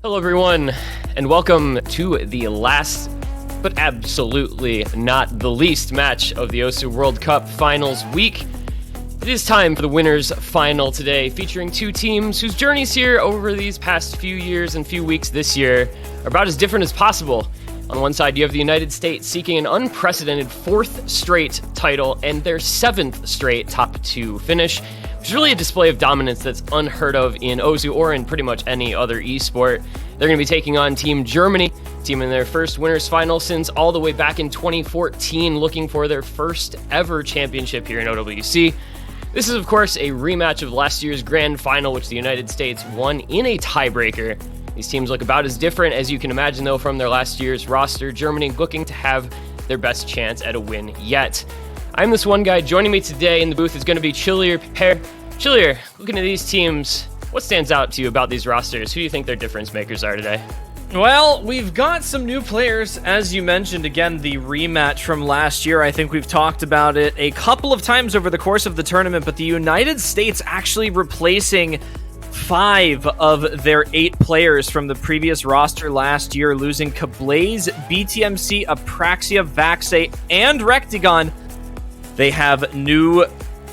Hello, everyone, and welcome to the last, but absolutely not the least match of the OWC World Cup Finals week. It is time for the winners' final today, featuring two teams whose journeys here over these past few years and few weeks this year are about as different as possible. On one side, you have the United States seeking an unprecedented fourth straight title and their seventh straight top two finish, which is really a display of dominance that's unheard of in OWC or in pretty much any other esport. They're going to be taking on Team Germany, team in their first winners final since all the way back in 2014, looking for their first ever championship here in OWC. This is, of course, a rematch of last year's grand final, which the United States won in a tiebreaker. These teams look about as different as you can imagine, though, from their last year's roster. Germany looking to have their best chance at a win yet. I'm this one guy. Joining me today in the booth is going to be Chilier. Chilier, looking at these teams, what stands out to you about these rosters? Who do you think their difference makers are today? Well, we've got some new players, as you mentioned. Again, the rematch from last year. I think we've talked about it a couple of times over the course of the tournament, but the United States actually replacing 5 of their 8 players from the previous roster last year, losing Kablaze, BTMC, Apraxia, Vaxe, and Rectigon. They have new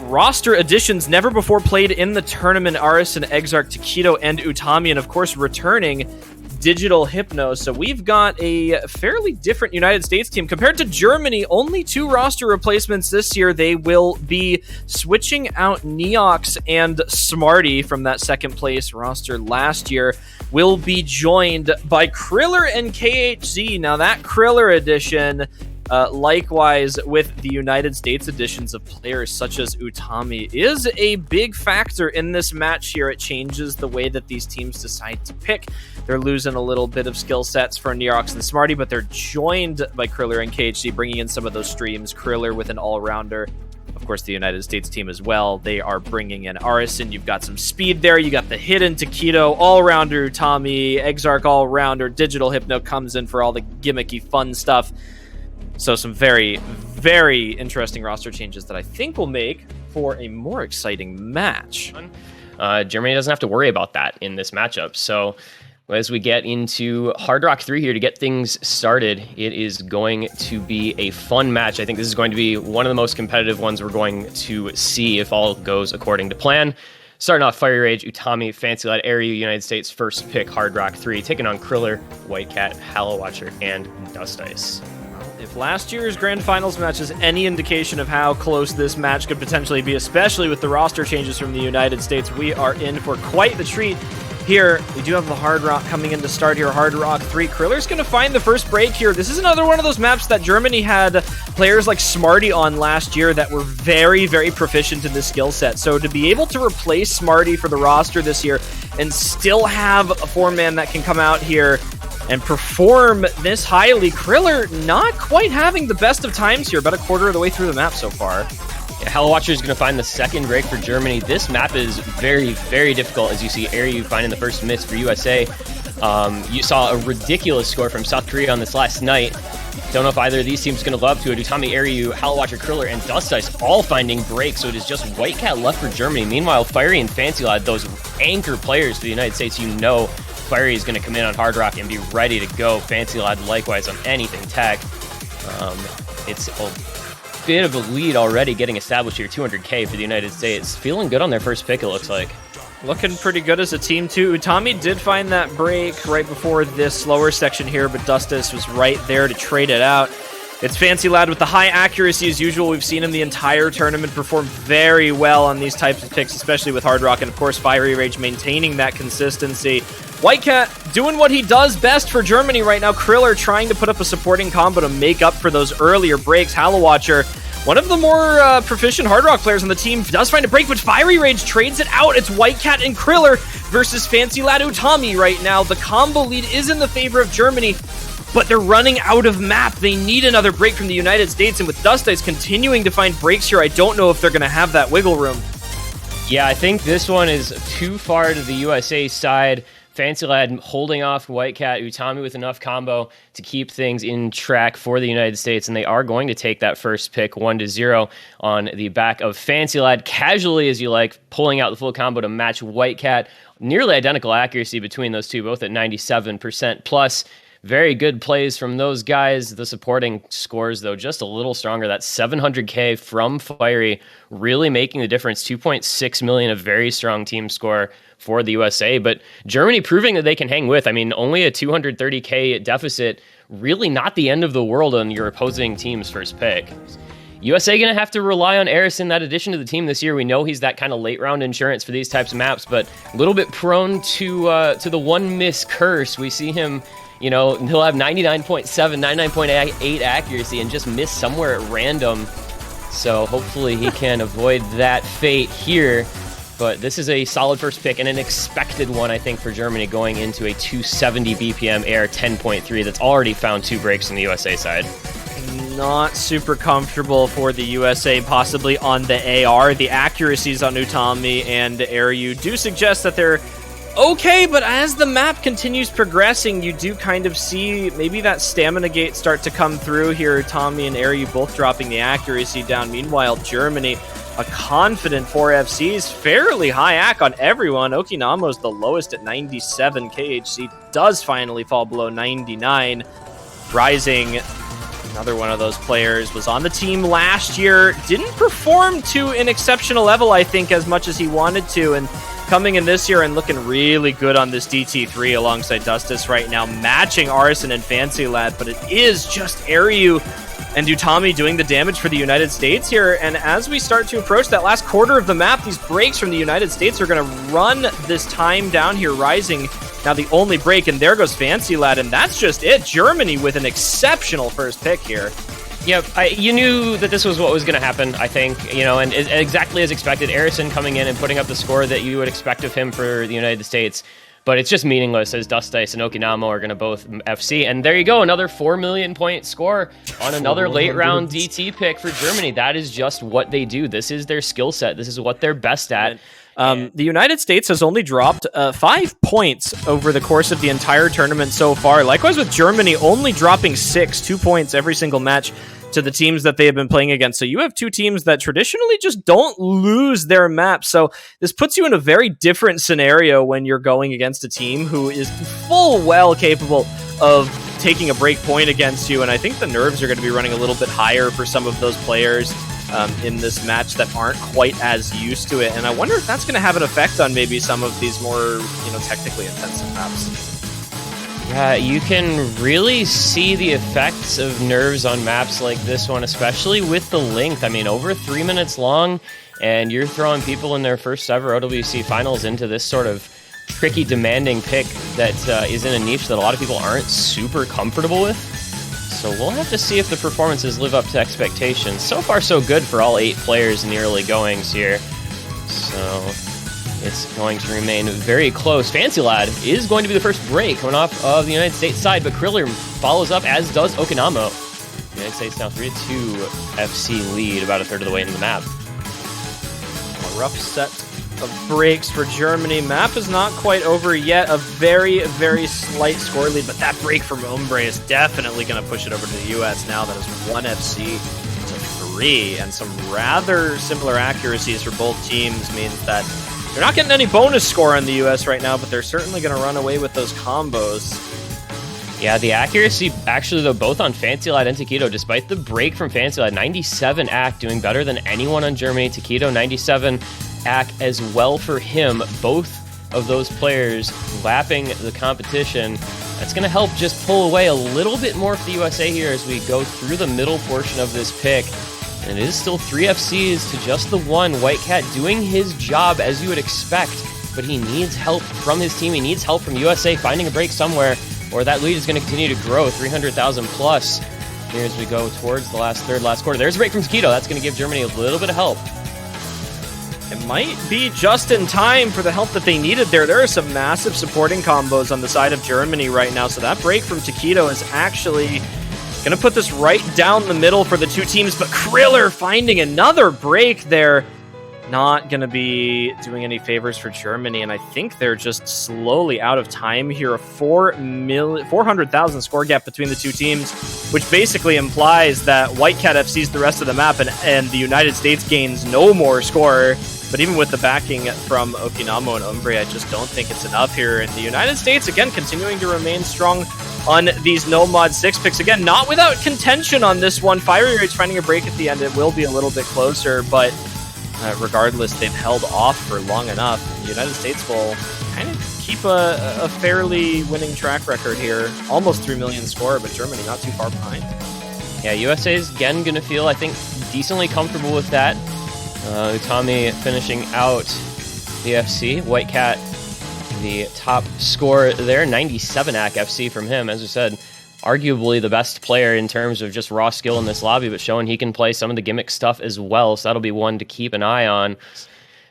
roster additions never before played in the tournament: Aris and Exarch, Takedo, and Utami, and of course returning Digital Hypno. So we've got a fairly different United States team compared to Germany. Only 2 roster replacements this year. They will be switching out Neox, and Smarty from that second place roster last year will be joined by Kriller and KHZ. Now that Kriller edition, likewise with the United States editions of players such as Utami, is a big factor in this match here. It changes the way that these teams decide to pick. They're losing a little bit of skill sets for Neox and Smarty, but they're joined by Kriller and KHC, bringing in some of those streams. Kriller with an all-rounder. Of course, the United States team as well. They are bringing in Arison. You've got some speed there. You got the hidden Takedo, all-rounder Utami, Exarch all-rounder. Digital Hypno comes in for all the gimmicky fun stuff. So some very, very interesting roster changes that I think will make for a more exciting match. Germany doesn't have to worry about that in this matchup. So as we get into Hard Rock 3 here to get things started, it is going to be a fun match. I think this is going to be one of the most competitive ones we're going to see if all goes according to plan. Starting off, Fiery Rage, Utami, Fancy Lad, Airyu, United States first pick, Hard Rock 3, taking on Kriller, White Cat, Hallow Watcher, and Dust Ice. If last year's Grand Finals match is any indication of how close this match could potentially be, especially with the roster changes from the United States, we are in for quite the treat. Here, we do have the Hard Rock coming in to start here, Hard Rock 3. Kriller's going to find the first break here. This is another one of those maps that Germany had players like Smarty on last year that were very, very proficient in this skill set. So to be able to replace Smarty for the roster this year and still have a 4-man that can come out here and perform this highly, Kriller not quite having the best of times here, about a quarter of the way through the map so far. Yeah, Hallow Watcher is going to find the second break for Germany. This map is very, very difficult, as you see Airyu finding the first miss for USA. You saw a ridiculous score from South Korea on this last night. Don't know if either of these teams is going to love to it. Utami, Airyu, Hallow Watcher, Kriller, and Dust Ice all finding breaks, so it is just White Cat left for Germany. Meanwhile, Fiery and Fancy Lad, those anchor players for the United States, you know Fiery is going to come in on Hard Rock and be ready to go. Fancy Lad likewise on anything tech. It's a bit of a lead already getting established here, 200k for the United States. Feeling good on their first pick, it looks like. Looking pretty good as a team, too. Utami did find that break right before this slower section here, but Dustus was right there to trade it out. It's Fancy Lad with the high accuracy as usual. We've seen him the entire tournament perform very well on these types of picks, especially with Hard Rock, and of course Fiery Rage maintaining that consistency. White Cat doing what he does best for Germany right now. Kriller trying to put up a supporting combo to make up for those earlier breaks. Hallow Watcher, one of the more proficient Hard Rock players on the team, does find a break, but Fiery Rage trades it out. It's White Cat and Kriller versus Fancy Lad Utami right now. The combo lead is in the favor of Germany, but they're running out of map. They need another break from the United States, and with Dust Ice continuing to find breaks here, I don't know if they're going to have that wiggle room. Yeah, I think this one is too far to the USA side. Fancy Lad holding off White Cat, Utami with enough combo to keep things in track for the United States, and they are going to take that first pick 1-0 on the back of Fancy Lad, casually as you like, pulling out the full combo to match White Cat nearly identical accuracy between those two, both at 97% plus. Very good plays from those guys. The supporting scores, though, just a little stronger. That 700K from Fiery really making the difference. 2.6 million, a very strong team score for the USA. But Germany proving that they can hang with. I mean, only a 230K deficit, really not the end of the world on your opposing team's first pick. USA going to have to rely on Eris in that addition to the team this year. We know he's that kind of late round insurance for these types of maps, but a little bit prone to the one miss curse. We see him, you know, he'll have 99.7, 99.8 accuracy and just miss somewhere at random. So hopefully he can avoid that fate here. But this is a solid first pick and an expected one, I think, for Germany going into a 270 BPM air 10.3 that's already found 2 breaks on the USA side. Not super comfortable for the USA, possibly on the AR. The accuracies on Utami and Airyu do suggest that they're okay, but as the map continues progressing, you do kind of see maybe that stamina gate start to come through here. Tommy and Airyu both dropping the accuracy down. Meanwhile, Germany, a confident 4FCs, fairly high AC on everyone. Okinamo's the lowest at 97. KHC does finally fall below 99. Rising, another one of those players, was on the team last year. Didn't perform to an exceptional level, I think, as much as he wanted to. And coming in this year and looking really good on this DT3 alongside Dustus right now, matching Arson and Fancy Lad. But it is just Airyu and Utami doing the damage for the United States here. And as we start to approach that last quarter of the map, these breaks from the United States are going to run this time down here. Rising now the only break, and there goes Fancy Lad, and that's just it. Germany with an exceptional first pick here. Yep, you knew that this was what was going to happen, I think, you know, and exactly as expected. Arison coming in and putting up the score that you would expect of him for the United States. But it's just meaningless as Dust Dice and Okinamo are going to both FC. And there you go, another 4 million point score on another late round DT pick for Germany. That is just what they do. This is their skill set. This is what they're best at. The United States has only dropped 5 points over the course of the entire tournament so far. Likewise with Germany, only dropping 2 points every single match to the teams that they have been playing against. So you have two teams that traditionally just don't lose their maps. So this puts you in a very different scenario when you're going against a team who is full well capable of taking a break point against you. And I think the nerves are going to be running a little bit higher for some of those players in this match that aren't quite as used to it. And I wonder if that's going to have an effect on maybe some of these more, technically intensive maps. Yeah, you can really see the effects of nerves on maps like this one, especially with the length. I mean, over 3 minutes long, and you're throwing people in their first ever OWC finals into this sort of tricky, demanding pick that is in a niche that a lot of people aren't super comfortable with. So we'll have to see if the performances live up to expectations. So far, so good for all 8 players in the early goings here. So it's going to remain very close. Fancy Lad is going to be the first break coming off of the United States side, but Kriller follows up, as does Okinamo. The United States now 3-2 FC lead, about a third of the way into the map. A rough set of breaks for Germany. Map is not quite over yet. A very, very slight score lead, but that break from Ombre is definitely going to push it over to the US now. That is 1 FC to 3, and some rather similar accuracies for both teams means that they're not getting any bonus score on the US right now, but they're certainly going to run away with those combos. Yeah, the accuracy, actually, though, both on Fancy Lad and Taquito, despite the break from Fancy Lad, 97 AC, doing better than anyone on Germany. Taquito, 97 AC as well for him. Both of those players lapping the competition. That's going to help just pull away a little bit more for the USA here as we go through the middle portion of this pick. And it is still 3 FCs to just the 1. White Cat doing his job as you would expect, but he needs help from his team. He needs help from USA finding a break somewhere, or that lead is going to continue to grow, 300,000 plus here as we go towards the last quarter. There's a break from Taquito. That's going to give Germany a little bit of help. It might be just in time for the help that they needed there. There are some massive supporting combos on the side of Germany right now, so that break from Taquito is actually going to put this right down the middle for the two teams, but Kriller finding another break there. Not going to be doing any favors for Germany, and I think they're just slowly out of time here. A 400,000 score gap between the two teams, which basically implies that White Cat FC's the rest of the map, and the United States gains no more score But even with the backing from Okinamo and Umbre, I just don't think it's enough here. And the United States, again, continuing to remain strong on these no mod 6 picks. Again, not without contention on this one. Fiery Rage finding a break at the end. It will be a little bit closer, but regardless, they've held off for long enough. The United States will kind of keep a fairly winning track record here. Almost 3 million score, but Germany not too far behind. Yeah, USA is again going to feel, I think, decently comfortable with that. Utami finishing out the FC. Whitecat, the top score there, 97 AC FC from him. As I said, arguably the best player in terms of just raw skill in this lobby, but showing he can play some of the gimmick stuff as well. So that'll be one to keep an eye on.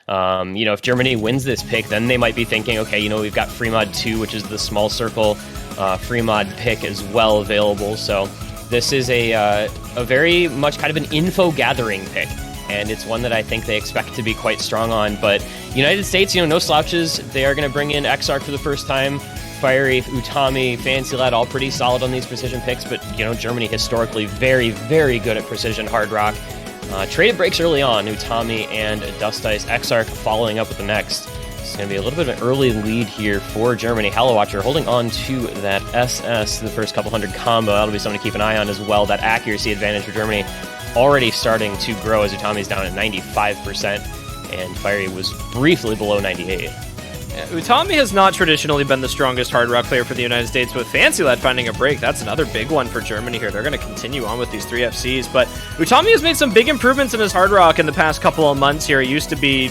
If Germany wins this pick, then they might be thinking, okay, we've got free mod 2, which is the small circle free mod pick as well available. So this is a very much kind of an info gathering pick, and it's one that I think they expect to be quite strong on. But United States, no slouches. They are going to bring in Exarch for the first time. Fiery, Utami, Fancy Lad, all pretty solid on these precision picks, but Germany historically very, very good at precision hard rock. Traded breaks early on, Utami and Dust Ice. Exarch following up with the next. It's going to be a little bit of an early lead here for Germany. Hello Watcher holding on to that SS, the first couple hundred combo. That'll be something to keep an eye on as well. That accuracy advantage for Germany already starting to grow as Utami's down at 95%, and Fiery was briefly below 98%. Yeah, Utami has not traditionally been the strongest hard rock player for the United States, with Fancy Lad finding a break. That's another big one for Germany here. They're going to continue on with these 3 FCs, but Utami has made some big improvements in his hard rock in the past couple of months here. It used to be,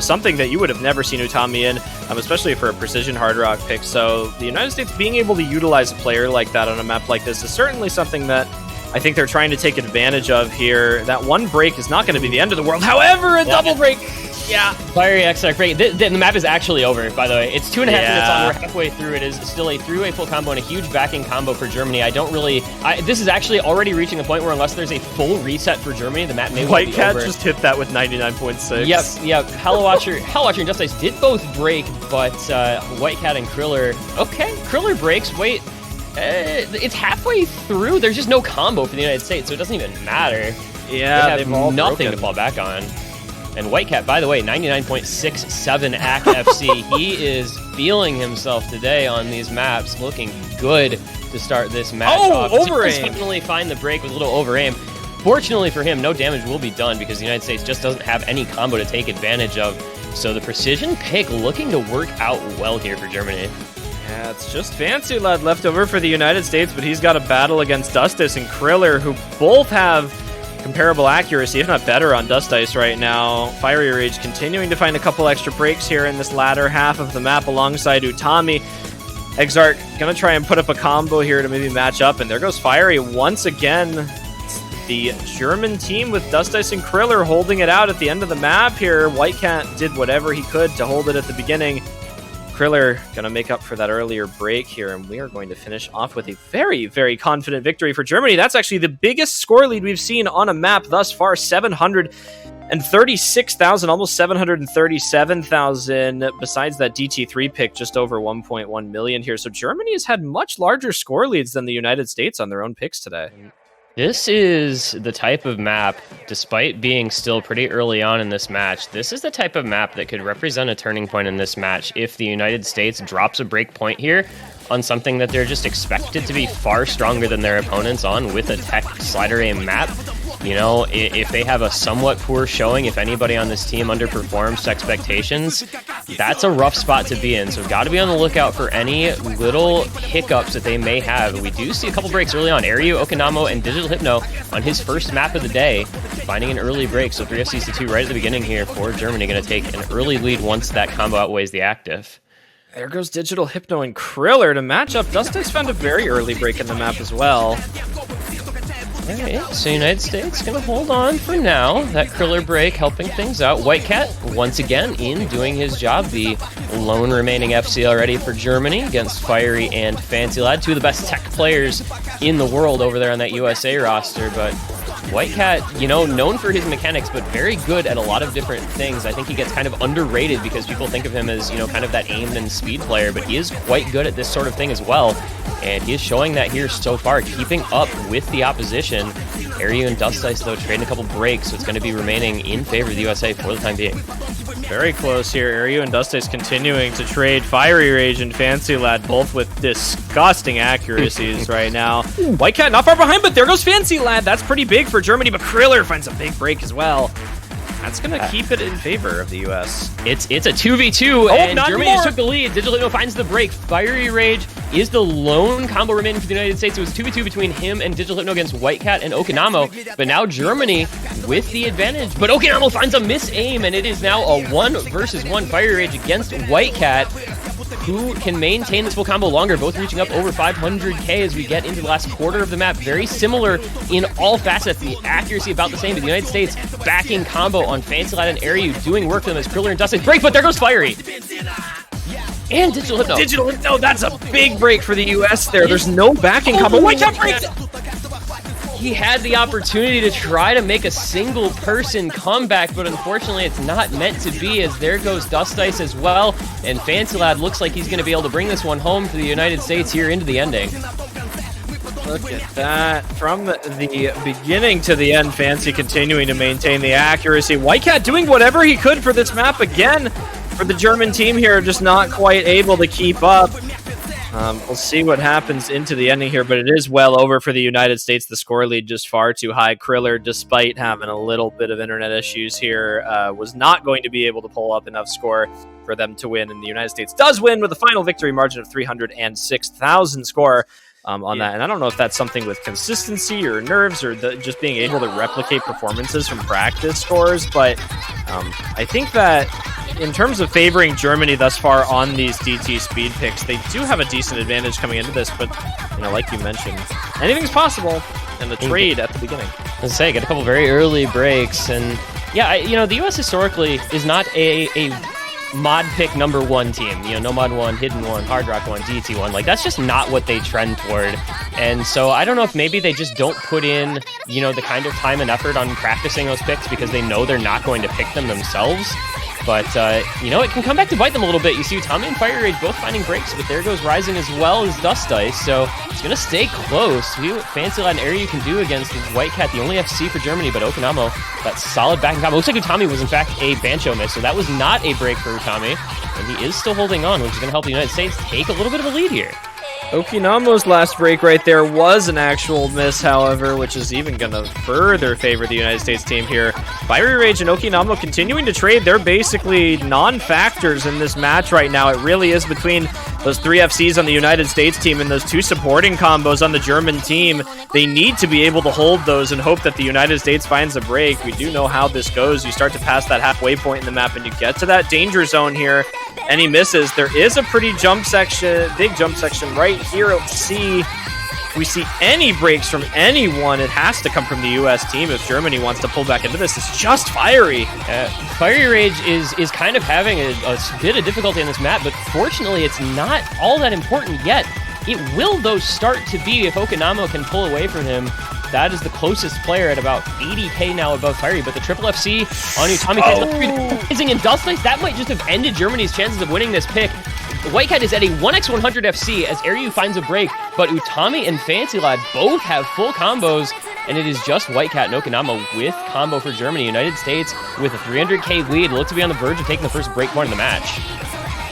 something that you would have never seen Utami in, especially for a precision hard rock pick. So the United States being able to utilize a player like that on a map like this is certainly something that I think they're trying to take advantage of here. That one break is not going to be the end of the world. However, a double break. Yeah. Fiery Exarch break. The map is actually over, by the way. It's 2.5 minutes on. We're halfway through. It is still a 3-way full combo and a huge backing combo for Germany. This is actually already reaching the point where unless there's a full reset for Germany, the map may well be over. Whitecat just hit that with 99.6. Yep. Hello Watcher and Just Ice did both break, but Whitecat and Kriller. Okay, Kriller breaks. Wait. It's halfway through. There's just no combo for the United States, so it doesn't even matter. Yeah, they have nothing to fall back on. And Whitecat, by the way, 99.67 AC FC. He is feeling himself today on these maps, looking good to start this match off. Over-aim. Finally find the break with a little over-aim. Fortunately for him, no damage will be done because the United States just doesn't have any combo to take advantage of. So the precision pick looking to work out well here for Germany. Yeah, it's just Fancy Lad left over for the United States, but he's got a battle against Dustis and Kriller, who both have comparable accuracy, if not better, on Dust Ice right now. Fiery Rage continuing to find a couple extra breaks here in this latter half of the map alongside Utami. Exarch gonna try and put up a combo here to maybe match up, and there goes Fiery once again. It's the German team with Dust Ice and Kriller holding it out at the end of the map here. Whitecat did whatever he could to hold it at the beginning. Kriller gonna make up for that earlier break here, and we are going to finish off with a very, very confident victory for Germany. That's actually the biggest score lead we've seen on a map thus far, 736,000, almost 737,000. Besides that DT3 pick, just over 1.1 million here. So Germany has had much larger score leads than the United States on their own picks today. This is the type of map, despite being still pretty early on in this match, this is the type of map that could represent a turning point in this match if the United States drops a break point here on something that they're just expected to be far stronger than their opponents on with a tech slider aim map. If they have a somewhat poor showing, if anybody on this team underperforms to expectations, that's a rough spot to be in. So we've got to be on the lookout for any little hiccups that they may have. We do see a couple breaks early on. Aryu, Okinamo, and Digital Hypno on his first map of the day, finding an early break. So 3 FCs to 2 right at the beginning here for Germany. Going to take an early lead once that combo outweighs the active. There goes Digital Hypno and Kriller to match up. Dustis found a very early break in the map as well. Alright, so United States gonna hold on for now. That Kriller break helping things out. Whitecat, once again, in doing his job. The lone remaining FC already for Germany against Fiery and Fancy Lad. 2 of the best tech players in the world over there on that USA roster, but Whitecat, known for his mechanics, but very good at a lot of different things. I think he gets kind of underrated because people think of him as, kind of that aim and speed player, but he is quite good at this sort of thing as well. And he is showing that here so far, keeping up with the opposition. Aryu and Dust Ice, though, trading a couple breaks, so it's going to be remaining in favor of the USA for the time being. Very close here. Airyu and Dustace continuing to trade. Fiery Rage and Fancy Lad both with disgusting accuracies right now. Whitecat not far behind, but there goes Fancy Lad. That's pretty big for Germany, but Kriller finds a big break as well. That's going to keep it in favor of the U.S. It's a 2v2, and Germany just took the lead. Digital Hypno finds the break. Fiery Rage is the lone combo remaining for the United States. It was 2v2 between him and Digital Hypno against Whitecat and Okinamo, but now Germany with the advantage. But Okinamo finds a miss-aim, and it is now a 1-versus-1 Fiery Rage against Whitecat, who can maintain this full combo longer, both reaching up over 500k as we get into the last quarter of the map. Very similar in all facets. The accuracy about the same, but the United States backing combo on Fancy Lad and Airyu doing work for them as Kriller and Dustin break, but there goes Fiery. And Digital Hypno. Digital Hypno, that's a big break for the US there. There's no backing combo. Whitecat breaks! He had the opportunity to try to make a single person comeback, but unfortunately it's not meant to be, as there goes Dustace as well, and Fancy Lad looks like he's going to be able to bring this one home for the United States here into the ending. Look at that. From the beginning to the end, Fancy continuing to maintain the accuracy. Whitecat doing whatever he could for this map again for the German team here, just not quite able to keep up. We'll see what happens into the ending here, but it is well over for the United States. The score lead just far too high. Kriller, despite having a little bit of internet issues here, was not going to be able to pull up enough score for them to win, and the United States does win with a final victory margin of 306,000 score on that. And I don't know if that's something with consistency or nerves or just being able to replicate performances from practice scores, but I think that in terms of favoring Germany thus far on these DT speed picks, they do have a decent advantage coming into this, but, you know, like you mentioned, anything's possible in the trade at the beginning. Let's say, get a couple very early breaks, and yeah, you know, the U.S. historically is not a mod pick #1 team. You know, no mod 1, hidden 1, hard rock 1, DT 1. Like, that's just not what they trend toward. And so I don't know if maybe they just don't put in, you know, the kind of time and effort on practicing those picks because they know they're not going to pick them themselves. But, you know, it can come back to bite them a little bit. You see Tommy and Fire Rage both finding breaks, but there goes Rising as well as Dustace. So it's going to stay close. See what Fancy Lad and Airyu can do against Whitecat, the only FC for Germany, but Okinamo, that solid backing combo. Looks like Utami was, in fact, a Bancho miss, so that was not a break for Utami. And he is still holding on, which is going to help the United States take a little bit of a lead here. Okinamo's last break right there was an actual miss, however, which is even going to further favor the United States team here. Fiery Rage and Okinamo continuing to trade. They're basically non-factors in this match right now. It really is between those 3 FCs on the United States team and those 2 supporting combos on the German team. They need to be able to hold those and hope that the United States finds a break. We do know how this goes. You start to pass that halfway point in the map and you get to that danger zone here, and he misses. There is a pretty big jump section right here. Let's see if we see any breaks from anyone. It has to come from the U.S. team if Germany wants to pull back into this. It's just Fiery. Fiery Rage is kind of having a bit of difficulty on this map, but fortunately it's not all that important yet. It will, though, start to be if Okinamo can pull away from him. That is the closest player at about 80k now above Fiery, but the triple FC on Utami Rising and Dustace, that might just have ended Germany's chances of winning this pick. Whitecat is at a 1x100 FC as Airyu finds a break, but Utami and Fancy Lad both have full combos, and it is just Whitecat and Okinamo with combo for Germany. United States with a 300k lead, look to be on the verge of taking the first break point in the match.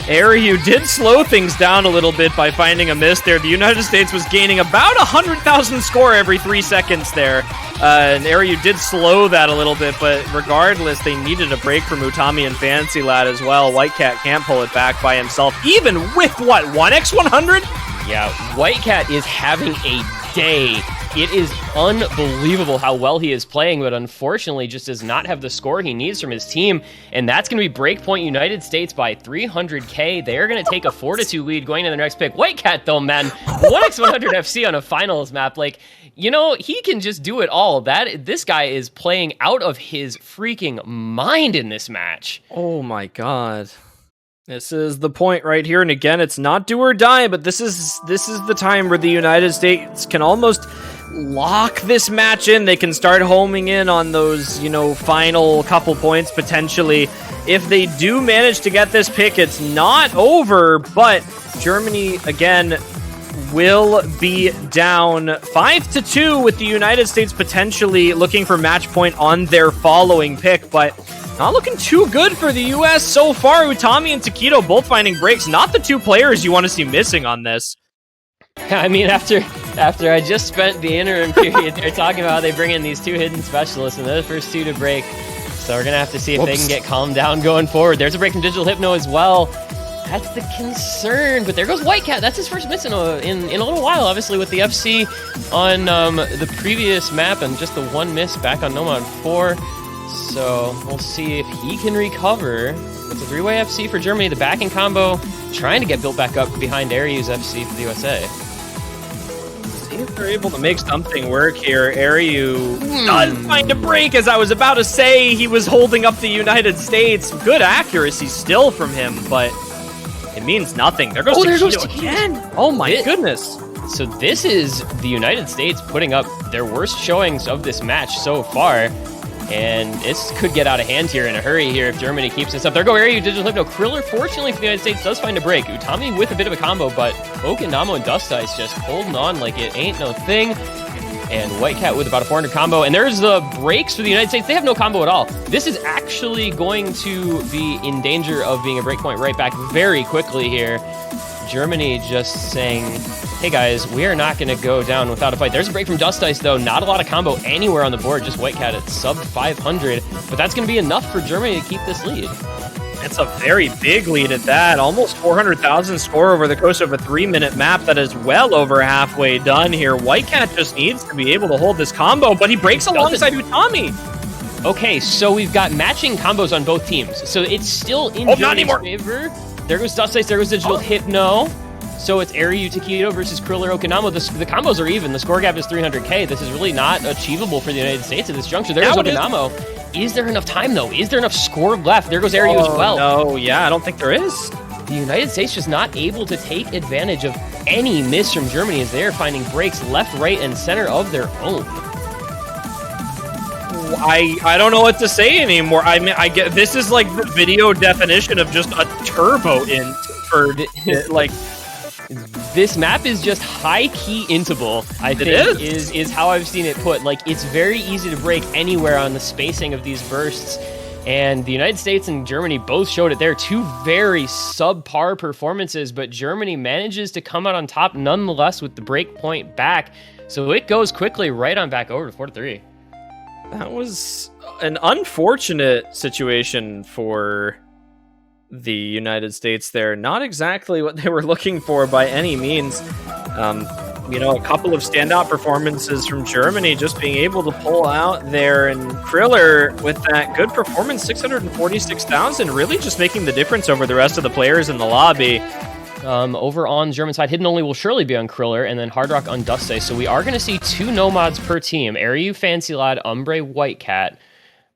Airyu did slow things down a little bit by finding a miss there. The United States was gaining about 100,000 score every 3 seconds there. And Airyu did slow that a little bit, but regardless, they needed a break from Utami and Fancy Lad as well. Whitecat can't pull it back by himself, even with, what, 1x100? Yeah, Whitecat is having a day. It is unbelievable how well he is playing, but unfortunately just does not have the score he needs from his team, and that's going to be breakpoint United States by 300k. They're going to take a 4-2 lead going into their next pick. Whitecat, though, man, 1x100 FC on a finals map, like, you know, he can just do it all. This guy is playing out of his freaking mind in this match. Oh my god. This is the point right here, and again, it's not do or die, but this is the time where the United States can almost lock this match in. They can start homing in on those, you know, final couple points potentially. If they do manage to get this pick, it's not over, but Germany, again, will be down 5-2 with the United States potentially looking for match point on their following pick, but Not looking too good for the U.S. so far. Utami and Taquito both finding breaks. Not the two players you want to see missing on this. I mean, after I just spent the interim period there talking about how they bring in these two hidden specialists, and they're the first two to break. So we're going to have to see if they can get calmed down going forward. There's a break from Digital Hypno as well. That's the concern, but there goes Whitecat. That's his first miss in a little while, obviously, with the FC on the previous map and just the one miss back on Nomad 4. So we'll see if he can recover. It's a three-way FC for Germany. The backing combo trying to get built back up behind Aryu's FC for the USA. See if they're able to make something work here. Aryu does find a break, as I was about to say. He was holding up the United States. Good accuracy still from him, but it means nothing. There goes Taquito again. Oh my goodness. So this is the United States putting up their worst showings of this match so far. And this could get out of hand here in a hurry here if Germany keeps this up. There go Aryu, Digital Hypno. Kriller, fortunately for the United States, does find a break. Utami with a bit of a combo, but Okinamo and Dust Ice just holding on like it ain't no thing. And Whitecat with about a 400 combo. And there's the breaks for the United States. They have no combo at all. This is actually going to be in danger of being a breakpoint right back very quickly here. Germany just saying, hey guys, we are not going to go down without a fight. There's a break from Dust Ice, though. Not a lot of combo anywhere on the board. Just Whitecat at sub 500. But that's going to be enough for Germany to keep this lead. It's a very big lead at that. Almost 400,000 score over the course of a 3-minute map that is well over halfway done here. Whitecat just needs to be able to hold this combo, but he breaks alongside Utami. Okay, so we've got matching combos on both teams. So it's still in Germany's favor. There goes Dust Ice, there goes Digital Hypno. So it's Aryu Taquito versus Kriller Okinamo. The combos are even. The score gap is 300k. This is really not achievable for the United States at this juncture. There's Okinamo. Is there enough time, though? Is there enough score left? There goes Aryu as well. No, yeah, I don't think there is. The United States just not able to take advantage of any miss from Germany as they are finding breaks left, right, and center of their own. I don't know what to say anymore. I mean, I get this is like the video definition of just a turbo int for like. This map is just high-key intable, I think, is how I've seen it put. Like, it's very easy to break anywhere on the spacing of these bursts. And the United States and Germany both showed it. They're two very subpar performances, but Germany manages to come out on top nonetheless with the break point back. So it goes quickly right on back over to 4-3. That was an unfortunate situation for the United States there. Not exactly what they were looking for by any means. You know, a couple of standout performances from Germany just being able to pull out there, and Kriller with that good performance, 646,000, really just making the difference over the rest of the players in the lobby. Over on the German side, Hidden Only will surely be on Kriller, and then Hard Rock on Dust Ice. So we are going to see two Nomads per team. Aryu, Fancy Lad, Umbre, Whitecat,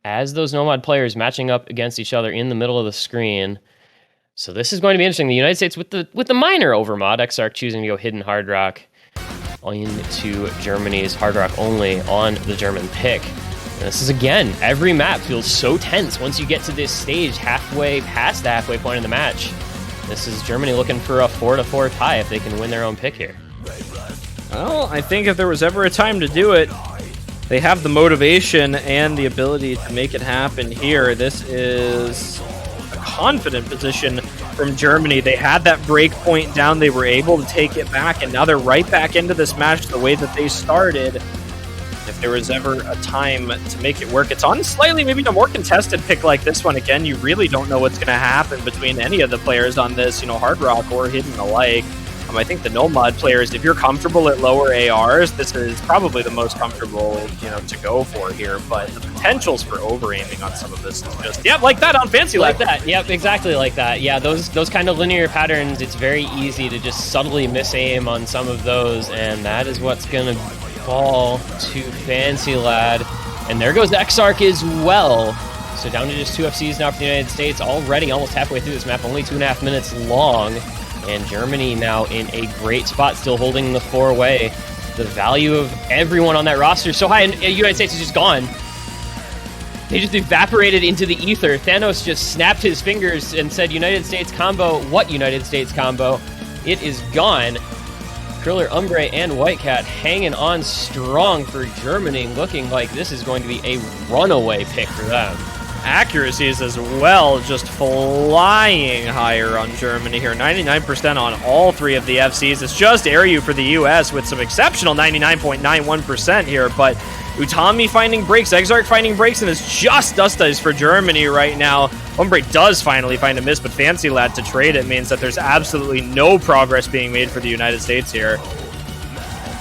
as those Nomad players matching up against each other in the middle of the screen. So this is going to be interesting. The United States with the minor overmod, Exarch choosing to go Hidden Hard Rock into Germany's Hard Rock only on the German pick. And this is, again, every map feels so tense once you get to this stage halfway past the halfway point of the match. This is Germany looking for a 4-4 tie if they can win their own pick here. Well, I think if there was ever a time to do it, they have the motivation and the ability to make it happen here. This is a confident position from Germany. They had that break point down. They were able to take it back, and now they're right back into this match the way that they started. If there was ever a time to make it work, it's on slightly maybe a more contested pick like this one. Again, you really don't know what's going to happen between any of the players on this, you know, Hard Rock or Hidden alike. I think the Nomad players, if you're comfortable at lower ARs, this is probably the most comfortable, you know, to go for here. But the potentials for over-aiming on some of this is just, yeah, like that on Fancy Like that, yep, exactly like that. Yeah, those kind of linear patterns, it's very easy to just subtly miss-aim on some of those, and that is what's going to fall to Fancy Lad. And there goes Exarch as well. So down to just 2 FCs now for the United States, already almost halfway through this map, only 2.5 minutes long. And Germany now in a great spot, still holding the 4-way. The value of everyone on that roster is so high, and the United States is just gone. They just evaporated into the ether. Thanos just snapped his fingers and said, United States combo. What United States combo? It is gone. Kriller, Umbre, and Whitecat hanging on strong for Germany, looking like this is going to be a runaway pick for them. accuracies as well, just flying higher on Germany here. 99% on all 3 of the FCs. It's just Airyu for the US with some exceptional 99.91% here, but Utami finding breaks, Exarch finding breaks, and it's just Dust Ice for Germany right now. Hombre does finally find a miss, but Fancy Lad to trade it means that there's absolutely no progress being made for the United States here.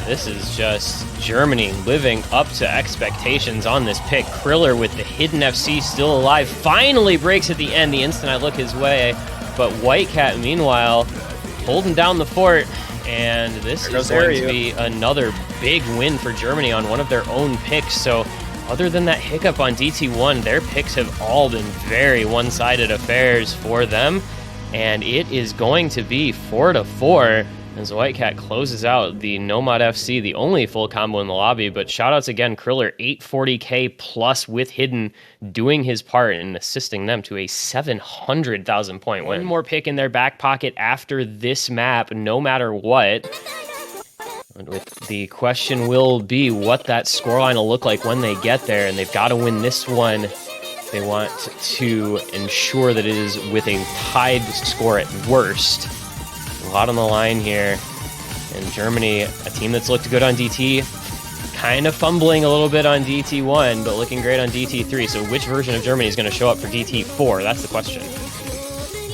This is just Germany living up to expectations on this pick. Kriller with the hidden FC still alive. Finally breaks at the end the instant I look his way. But Whitecat, meanwhile, holding down the fort. And this is going to be another big win for Germany on one of their own picks. So other than that hiccup on DT1, their picks have all been very one-sided affairs for them. And it is going to be 4-4. As Whitecat closes out the Nomad FC, the only full combo in the lobby. But shoutouts again, Kriller, 840k plus with Hidden, doing his part and assisting them to a 700,000 point win. One more pick in their back pocket after this map, no matter what. And the question will be what that scoreline will look like when they get there, and they've got to win this one. They want to ensure that it is with a tied score at worst. A lot on the line here, and Germany, a team that's looked good on DT, kind of fumbling a little bit on DT1, but looking great on DT3. So which version of Germany is going to show up for DT4? That's the question.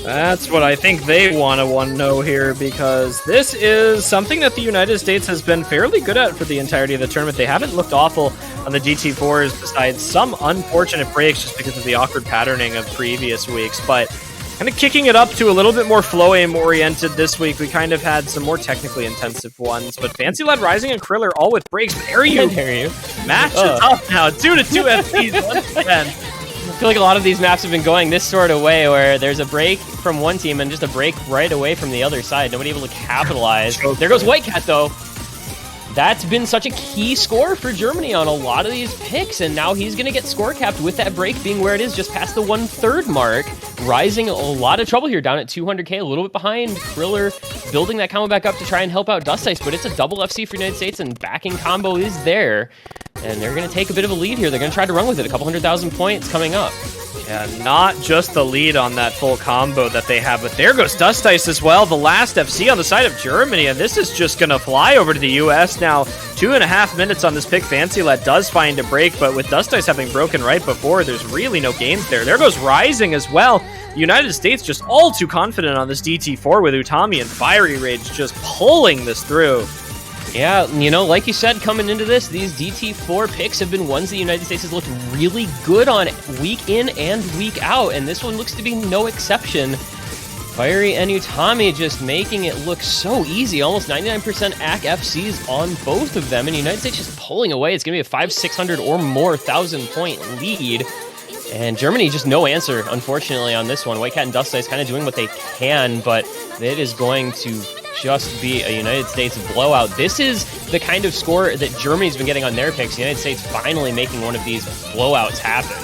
That's what I think they want to know here, because this is something that the United States has been fairly good at for the entirety of the tournament. They haven't looked awful on the DT4s besides some unfortunate breaks just because of the awkward patterning of previous weeks, but kind of kicking it up to a little bit more flow aim oriented this week. We kind of had some more technically intensive ones, but Fancy Lad, Rising, and Kriller all with breaks. But Airyu matches up now. 2-2 FPs once again. I feel like a lot of these maps have been going this sort of way, where there's a break from one team and just a break right away from the other side. Nobody able to capitalize. There goes Whitecat, though. That's been such a key score for Germany on a lot of these picks, and now he's going to get score capped with that break being where it is, just past the 1/3 mark. Rising a lot of trouble here, down at 200k, a little bit behind. Kriller building that combo back up to try and help out Dust Ice, but it's a double FC for United States, and backing combo is there. And they're going to take a bit of a lead here. They're going to try to run with it. A couple 100,000 points coming up. Yeah, not just the lead on that full combo that they have, but there goes Dust Ice as well, the last FC on the side of Germany, and this is just going to fly over to the US now. 2.5 minutes on this pick. Fancy Lad does find a break, but with Dust Ice having broken right before, there's really no gains there. There goes Rising as well. The United States just all too confident on this DT4 with Utami and Fiery Rage just pulling this through. Yeah, you know, like you said, coming into this, these DT4 picks have been ones the United States has looked really good on week in and week out, and this one looks to be no exception. Fiery and Utami just making it look so easy, almost 99% AC FCs on both of them, and the United States just pulling away. It's going to be a 500-600 or more 1,000-point lead, and Germany just no answer, unfortunately, on this one. Whitecat and Dust Ice kind of doing what they can, but it is going to just be a United States blowout. This is the kind of score that Germany's been getting on their picks. The United States finally making one of these blowouts happen.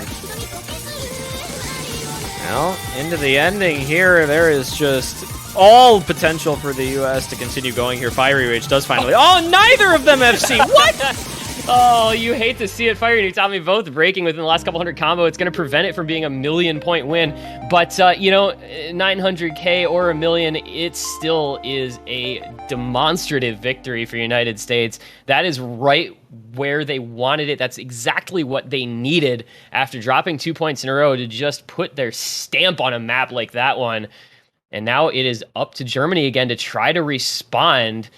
Well, into the ending here, there is just all potential for the U.S. to continue going here. Fiery Rage does finally... Oh, neither of them FC! What? Oh, you hate to see it. Fiery and Utami both breaking within the last couple hundred combo. It's going to prevent it from being a 1,000,000-point win. But, you know, 900k or 1,000,000, it still is a demonstrative victory for United States. That is right where they wanted it. That's exactly what they needed after dropping 2 points in a row to just put their stamp on a map like that one. And now it is up to Germany again to try to respond.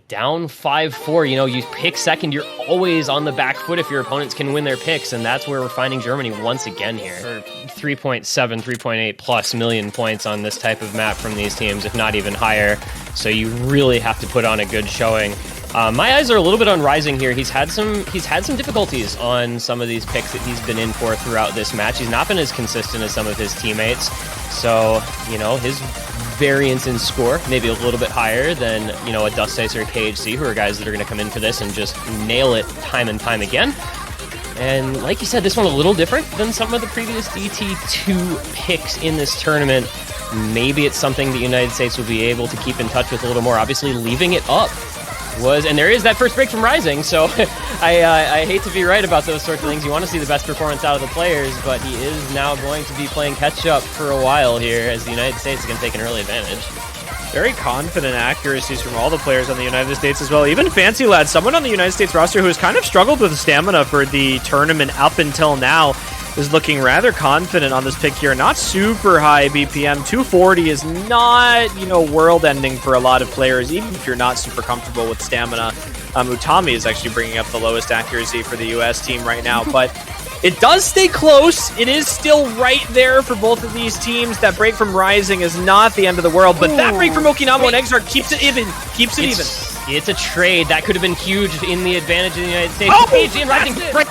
Down 5-4, you know, you pick second, you're always on the back foot if your opponents can win their picks, and that's where we're finding Germany once again here. For 3.7, 3.8 plus million points on this type of map from these teams, if not even higher, so you really have to put on a good showing. My eyes are a little bit on Rising here. He's had some difficulties on some of these picks that he's been in for throughout this match. He's not been as consistent as some of his teammates, so, you know, his variance in score, maybe a little bit higher than, you know, a Dust Ice or a KHC, who are guys that are going to come in for this and just nail it time and time again. And like you said, this one a little different than some of the previous DT2 picks in this tournament. Maybe it's something the United States will be able to keep in touch with a little more, obviously leaving it up And there is that first break from Rising, so I hate to be right about those sorts of things. You want to see the best performance out of the players, but he is now going to be playing catch-up for a while here as the United States is going to take an early advantage. Very confident accuracies from all the players on the United States as well. Even Fancy Lad, someone on the United States roster who has kind of struggled with stamina for the tournament up until now, is looking rather confident on this pick here. Not super high BPM. 240 is not, world-ending for a lot of players, even if you're not super comfortable with stamina. Utami is actually bringing up the lowest accuracy for the US team right now, but it does stay close. It is still right there for both of these teams. That break from Rising is not the end of the world, but that break from Okinawa and Exarch keeps it even. It's a trade. That could have been huge in the advantage of the United States. Oh, Rising break.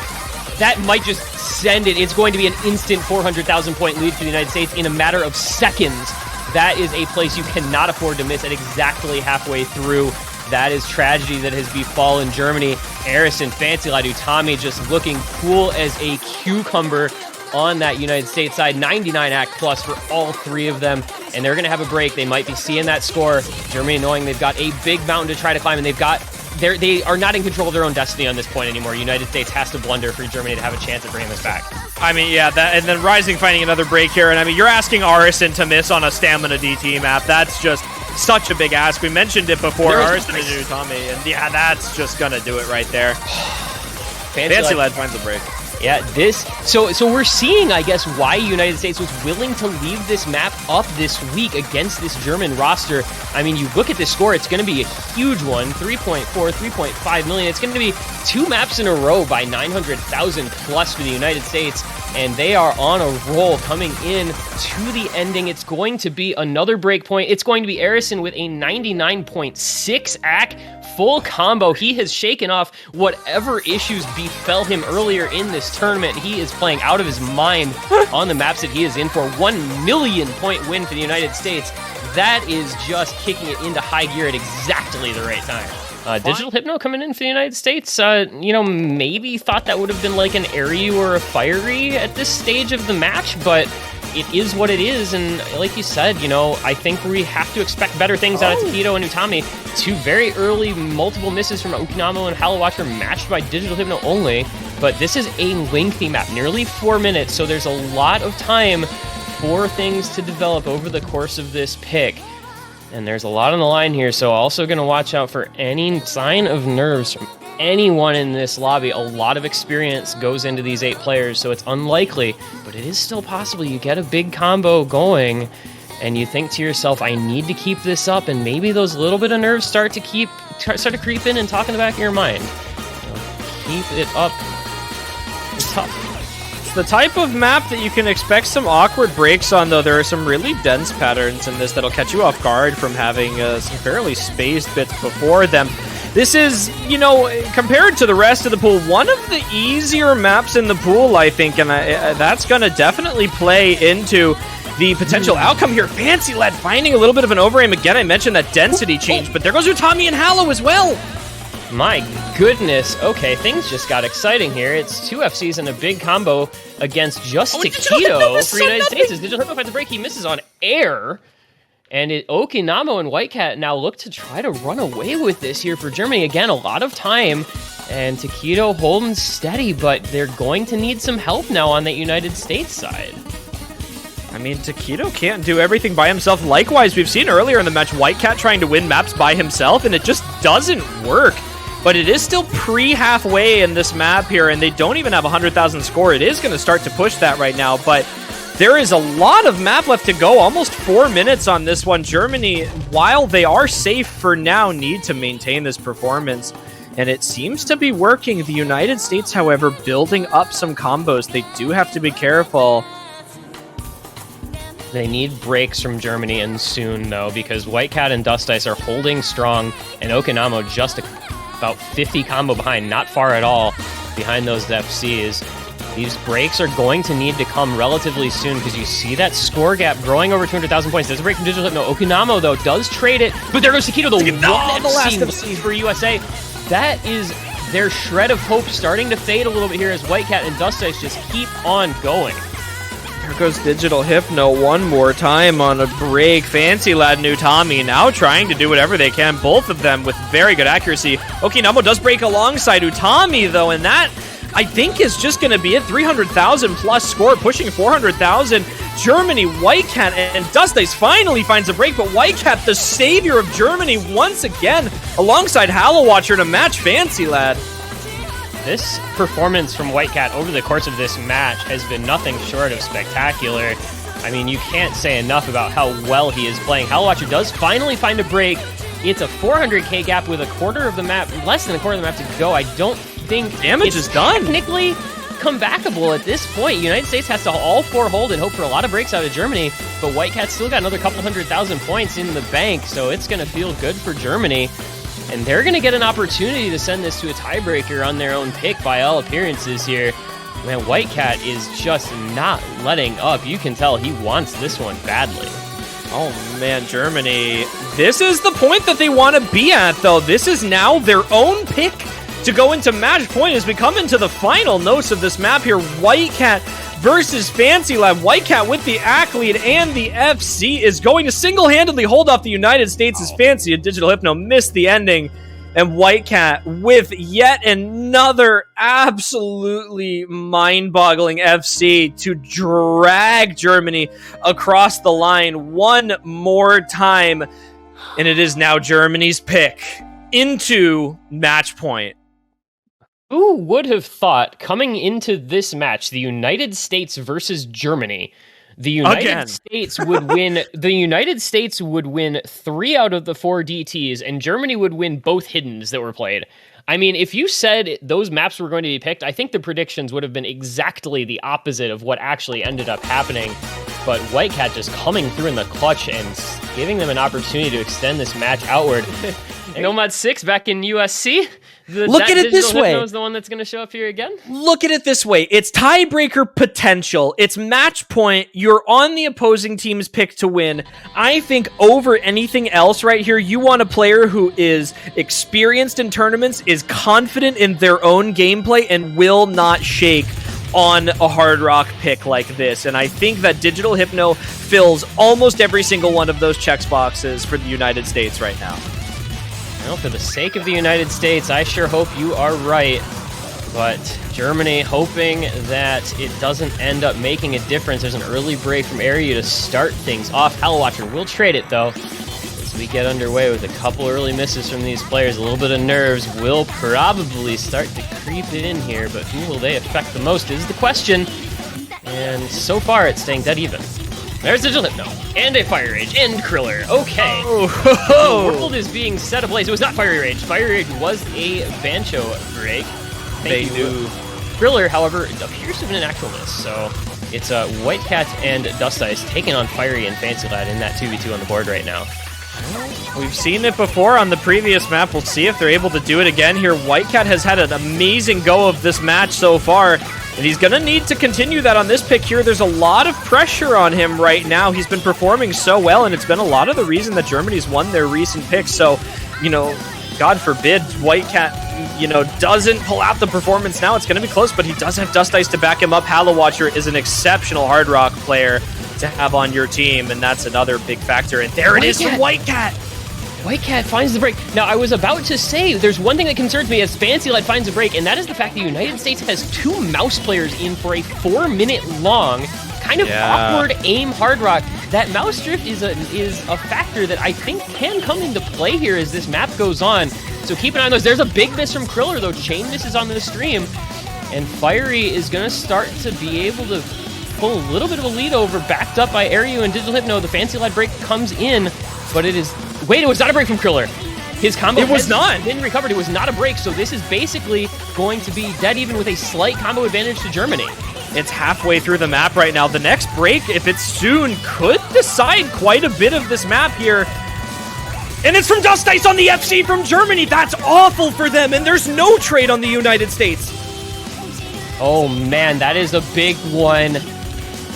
That might just send it. It's going to be an instant 400,000 point lead for the United States in a matter of seconds. That is a place you cannot afford to miss at exactly halfway through. That is tragedy that has befallen Germany. Arison, Fancy Lad, Utami just looking cool as a cucumber on that United States side. 99 act plus for all three of them, and they're going to have a break. They might be seeing that score. Germany knowing they've got a big mountain to try to climb, and they are not in control of their own destiny on this point anymore. United States has to blunder for Germany to have a chance at bringing this back. I mean, yeah, and then Rising finding another break here, and I mean, you're asking Arison to miss on a stamina DT map. That's just such a big ask. We mentioned it before, Arison and Utami, and yeah, that's just gonna do it right there. Fancy Lad finds a break. Yeah, so we're seeing, I guess, why United States was willing to leave this map up this week against this German roster. I mean, you look at this score, it's going to be a huge one, 3.4, 3.5 million. It's going to be 2 maps in a row by 900,000 plus for the United States, and they are on a roll coming in to the ending. It's going to be another break point. It's going to be Arison with a 99.6 AC. Full combo. He has shaken off whatever issues befell him earlier in this tournament. He is playing out of his mind on the maps that he is in for 1 million point win for the United States. That is just kicking it into high gear at exactly the right time. Digital Hypno coming in for the United States, maybe thought that would have been like an airy or a fiery at this stage of the match, but it is what it is, and like you said, I think we have to expect better things out of Takedo and Utami. 2 very early multiple misses from Okinawa and Halawatch matched by Digital Hypno only, but this is a lengthy map, nearly 4 minutes, so there's a lot of time for things to develop over the course of this pick. And there's a lot on the line here, so also going to watch out for any sign of nerves from anyone in this lobby. A lot of experience goes into these 8 players, so it's unlikely, but it is still possible you get a big combo going, and you think to yourself, I need to keep this up, and maybe those little bit of nerves start to creep in and talk in the back of your mind. Keep it up. It's tough. The type of map that you can expect some awkward breaks on, though. There are some really dense patterns in this that'll catch you off guard from having some fairly spaced bits before them. This is, compared to the rest of the pool, one of the easier maps in the pool, I think, and that's going to definitely play into the potential outcome here. Fancy Lad finding a little bit of an overaim. Again, I mentioned that density change, but there goes Utami and Hallow as well. My goodness. Okay, things just got exciting here. It's 2 FCs and a big combo against just Takedo for United States. As Digital Hypno finds a break, he misses on air. And Okinawa and Whitecat now look to try to run away with this here for Germany. Again, a lot of time. And Takedo holding steady, but they're going to need some help now on that United States side. I mean, Takedo can't do everything by himself. Likewise, we've seen earlier in the match Whitecat trying to win maps by himself, and it just doesn't work. But it is still pre-halfway in this map here, and they don't even have 100,000 score. It is going to start to push that right now, but there is a lot of map left to go. Almost 4 minutes on this one. Germany, while they are safe for now, need to maintain this performance, and it seems to be working. The United States, however, building up some combos. They do have to be careful. They need breaks from Germany, and soon, though, because Whitecat and Dust Ice are holding strong, and Okinawa just about 50 combo behind, not far at all behind those FCs. These breaks are going to need to come relatively soon, because you see that score gap growing over 200,000 points. There's a break from Digital Hypno. Okinawa, though, does trade it, but there goes Takedo, the last FC for USA. That is their shred of hope starting to fade a little bit here as Whitecat and Dust Ice just keep on going. There goes Digital Hypno one more time on a break. Fancy Lad and Utami now trying to do whatever they can, both of them with very good accuracy. Okinamo does break alongside Utami, though, and that, I think, is just going to be it. 300,000 plus score, pushing 400,000. Germany, Whitecat, and Dust Ice finally finds a break, but Whitecat, the savior of Germany, once again, alongside Hallow Watcher to match Fancy Lad. This performance from Whitecat over the course of this match has been nothing short of spectacular. I mean, you can't say enough about how well he is playing. Hallow Watcher does finally find a break. It's a 400k gap with a quarter of the map, less than a quarter of the map to go. I don't think damage is done. Technically comebackable at this point. United States has to all 4 hold and hope for a lot of breaks out of Germany, but Whitecat's still got another couple 100,000 points in the bank, so it's going to feel good for Germany. And they're going to get an opportunity to send this to a tiebreaker on their own pick by all appearances here. Man, Whitecat is just not letting up. You can tell he wants this one badly. Oh man, Germany. This is the point that they want to be at, though. This is now their own pick to go into match point as we come into the final notes of this map here. Whitecat versus Fancy Lad. Whitecat with the ACK lead and the FC is going to single-handedly hold off the United States as Fancy and Digital Hypno missed the ending. And Whitecat with yet another absolutely mind-boggling FC to drag Germany across the line one more time. And it is now Germany's pick into match point. Who would have thought coming into this match, the United States versus Germany, the United States would win. The United States would win 3 out of the 4 DTs, and Germany would win both hiddens that were played. I mean, if you said those maps were going to be picked, I think the predictions would have been exactly the opposite of what actually ended up happening. But Whitecat just coming through in the clutch and giving them an opportunity to extend this match outward. Nomad 6 back in USC. Look at it this way. Hypno is the one that's going to show up here again. Look at it this way. It's tiebreaker potential. It's match point. You're on the opposing team's pick to win. I think over anything else right here, you want a player who is experienced in tournaments, is confident in their own gameplay, and will not shake on a Hard Rock pick like this. And I think that Digital Hypno fills almost every single one of those checks boxes for the United States right now. Well, for the sake of the United States, I sure hope you are right. But Germany hoping that it doesn't end up making a difference. There's an early break from Area to start things off. Hallow Watcher will trade it, though. As we get underway with a couple early misses from these players, a little bit of nerves will probably start to creep in here. But who will they affect the most is the question. And so far, it's staying dead even. There's Digital Hypno, and a Fire Rage, and Kriller. Okay. The world is being set ablaze. It was not Fire Rage. Fire Rage was a Bancho break. Thank you. Kriller, however, appears to have been an actual miss. So it's Whitecat and Dust Ice taking on Fiery and Fancy Lad in that 2v2 on the board right now. We've seen it before on the previous map. We'll see if they're able to do it again here. Whitecat has had an amazing go of this match so far, and he's going to need to continue that on this pick here. There's a lot of pressure on him right now. He's been performing so well, and it's been a lot of the reason that Germany's won their recent picks. So, you know, God forbid Whitecat, you know, doesn't pull out the performance now. It's going to be close, but he does have Dust Ice to back him up. Hallow Watcher is an exceptional Hard Rock player to have on your team, and that's another big factor. And there it is for Whitecat. Whitecat finds the break. Now, I was about to say, there's one thing that concerns me as Fancy Lad finds a break, and that is the fact the United States has 2 mouse players in for a 4-minute long, kind of awkward aim Hard Rock. That mouse drift is a factor that I think can come into play here as this map goes on. So keep an eye on those. There's a big miss from Kriller, though. Chain misses on the stream. And Fiery is going to start to be able to pull a little bit of a lead over, backed up by Aryu and Digital Hypno. The Fancy Lad break comes in, but it is... Wait, it was not a break from Kriller. His combo... It was not! Then recovered. It was not a break, so this is basically going to be dead even with a slight combo advantage to Germany. It's halfway through the map right now. The next break, if it's soon, could decide quite a bit of this map here. And it's from Dust Ice on the FC from Germany. That's awful for them, and there's no trade on the United States. Oh man, that is a big one.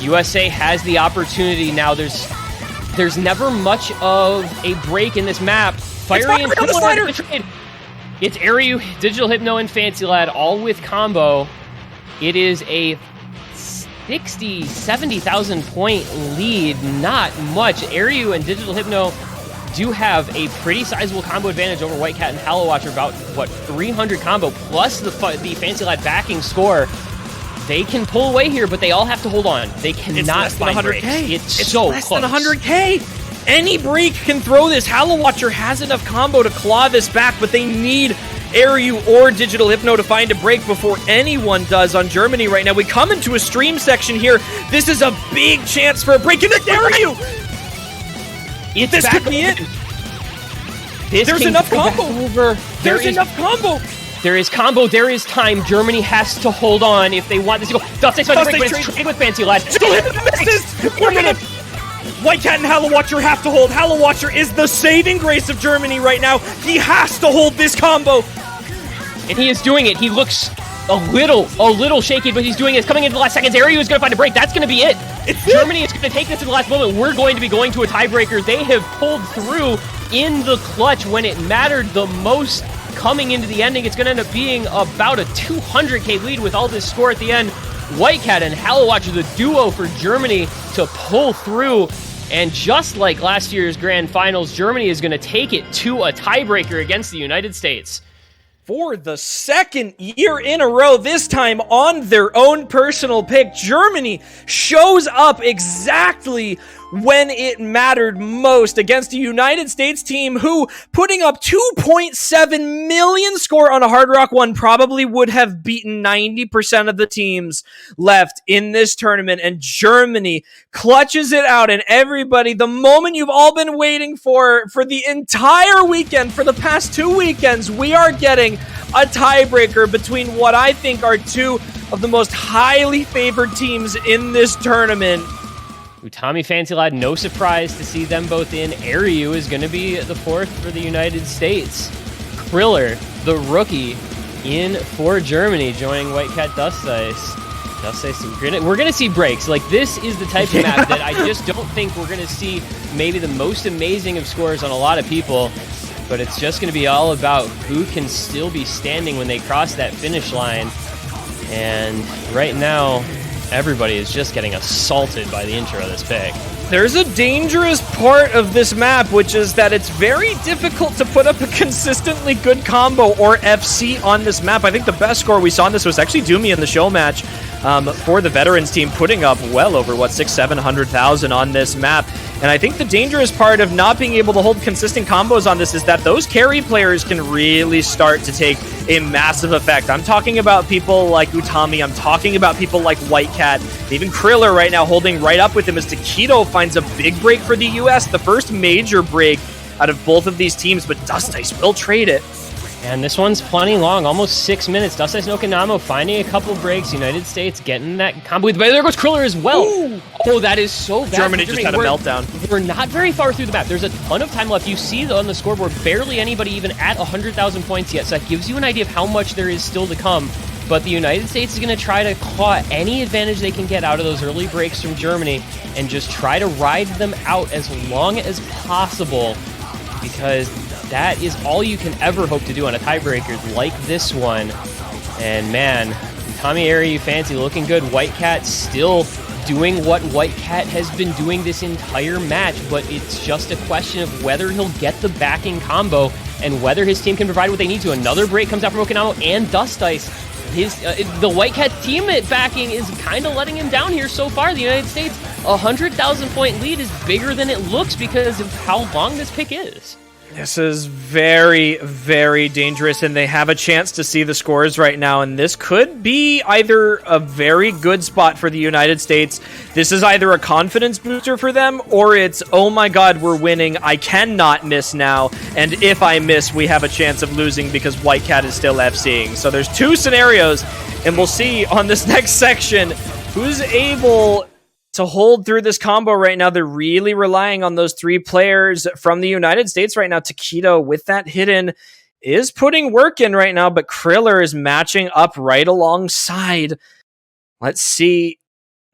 USA has the opportunity now. There's never much of a break in this map. Fiery and Kriller have the trade. It's Aryu, Digital Hypno, and Fancy Lad, all with combo. It is a 60, 70,000 point lead. Not much. Aryu and Digital Hypno do have a pretty sizable combo advantage over White Cat and Hollow Watcher, about, what, 300 combo, plus the Fancy Lad backing score. They can pull away here, but they all have to hold on. They cannot find breaks. It's so less close. than 100k. Any break can throw this. Hollow Watcher has enough combo to claw this back, but they need Aryu or Digital Hypno to find a break before anyone does on Germany right now. We come into a stream section here. This is a big chance for a break, and it's Aryu! This could be it. There's enough combo. There's enough combo. There is combo, there is time. Germany has to hold on if they want this to go. Dust's fighting break, but it's trading with Fancy Lad. White Cat and Hollow Watcher have to hold. Hollow Watcher is the saving grace of Germany right now. He has to hold this combo. And he is doing it. He looks a little shaky, but he's doing it. It's coming into the last seconds. Aryu is going to find a break. That's going to be it. Germany is going to take this in the last moment. We're going to be going to a tiebreaker. They have pulled through in the clutch when it mattered the most. Coming into the ending, it's going to end up being about a 200k lead with all this score at the end. White Cat and Hollow Watcher, the duo for Germany to pull through. And just like last year's Grand Finals, Germany is going to take it to a tiebreaker against the United States. For the second year in a row, this time on their own personal pick, Germany shows up exactly when it mattered most against a United States team who, putting up 2.7 million score on a Hard Rock 1, probably would have beaten 90% of the teams left in this tournament. And Germany clutches it out, and everybody, the moment you've all been waiting for the entire weekend, for the past 2 weekends, we are getting a tiebreaker between what I think are two of the most highly favored teams in this tournament. Utami Fancy Lad, no surprise to see them both in. Aryu is going to be the fourth for the United States. Kriller, the rookie, in for Germany, joining White Cat Dust Ice. Dust Ice, we're going to see breaks. Like, this is the type of map that I just don't think we're going to see maybe the most amazing of scores on a lot of people, but it's just going to be all about who can still be standing when they cross that finish line. And right now, everybody is just getting assaulted by the intro of this pick. There's a dangerous part of this map, which is that it's very difficult to put up a consistently good combo or FC on this map. I think the best score we saw in this was actually Doomy in the show match for the veterans team, putting up well over, what, 600,000-700,000 on this map. And I think the dangerous part of not being able to hold consistent combos on this is that those carry players can really start to take a massive effect. I'm talking about people like Utami. I'm talking about people like White Cat. Even Kriller right now holding right up with him as Takedo finds a big break for the US. The first major break out of both of these teams, but Dust Ice will trade it. And this one's plenty long, almost 6 minutes. Dust Ice and Okanamo finding a couple breaks. United States getting that combo. But there goes Kriller as well. Ooh. Oh, that is so bad. Germany just had a meltdown. We're not very far through the map. There's a ton of time left. You see on the scoreboard, barely anybody even at 100,000 points yet. So that gives you an idea of how much there is still to come. But the United States is going to try to claw any advantage they can get out of those early breaks from Germany and just try to ride them out as long as possible, because that is all you can ever hope to do on a tiebreaker like this one. And man, Tommy Aryu Fancy looking good. White Cat still doing what White Cat has been doing this entire match, but it's just a question of whether he'll get the backing combo and whether his team can provide what they need to. Another break comes out from Okanamo and Dust Ice. The White Cat teammate backing is kind of letting him down here so far. The United States, 100,000 point lead is bigger than it looks because of how long this pick is. This is very, very dangerous, and they have a chance to see the scores right now, and this could be either a very good spot for the United States. This is either a confidence booster for them, or it's, oh my god, we're winning, I cannot miss now, and if I miss, we have a chance of losing because White Cat is still FCing. So there's two scenarios, and we'll see on this next section who's able to hold through this combo right now. They're really relying on those three players from the United States right now. Takedo, with that hidden, is putting work in right now, but Kriller is matching up right alongside. Let's see.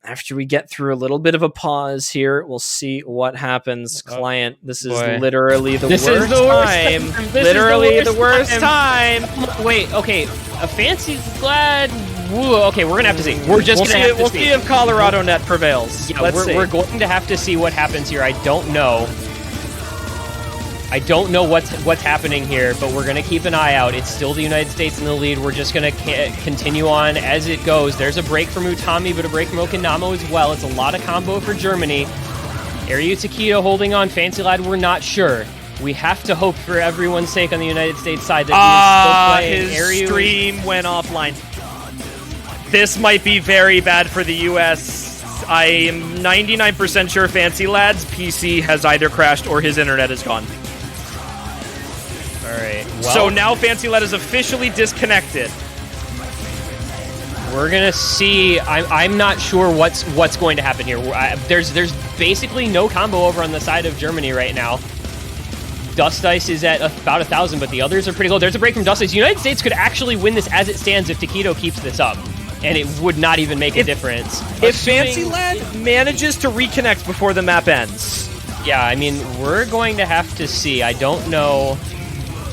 After we get through a little bit of a pause here, we'll see what happens. Client, this is literally the worst time. Literally the worst time. Wait, okay. A Fancy Lad Okay, we're gonna have to see. We're just gonna have to see. We'll see if Colorado Net prevails. Yeah, we're going to have to see what happens here. I don't know. I don't know what's happening here, but we're going to keep an eye out. It's still the United States in the lead. We're just going to continue on as it goes. There's a break from Utami, but a break from Okinawa as well. It's a lot of combo for Germany. Aryu Takedo holding on. Fancy Lad, we're not sure. We have to hope for everyone's sake on the United States side that he is still playing. His stream went offline. This might be very bad for the US. I am 99% sure Fancy Lad's PC has either crashed or his internet is gone. All right. Well, so now Fancy Lad is officially disconnected. We're gonna see. I'm not sure what's going to happen here. There's basically no combo over on the side of Germany right now. Dust Ice is at about 1,000, but the others are pretty low. There's a break from Dust Ice. The United States could actually win this as it stands if Takedo keeps this up, and it would not even make a difference. If Fancy Lad manages to reconnect before the map ends. Yeah, I mean, we're going to have to see. I don't know.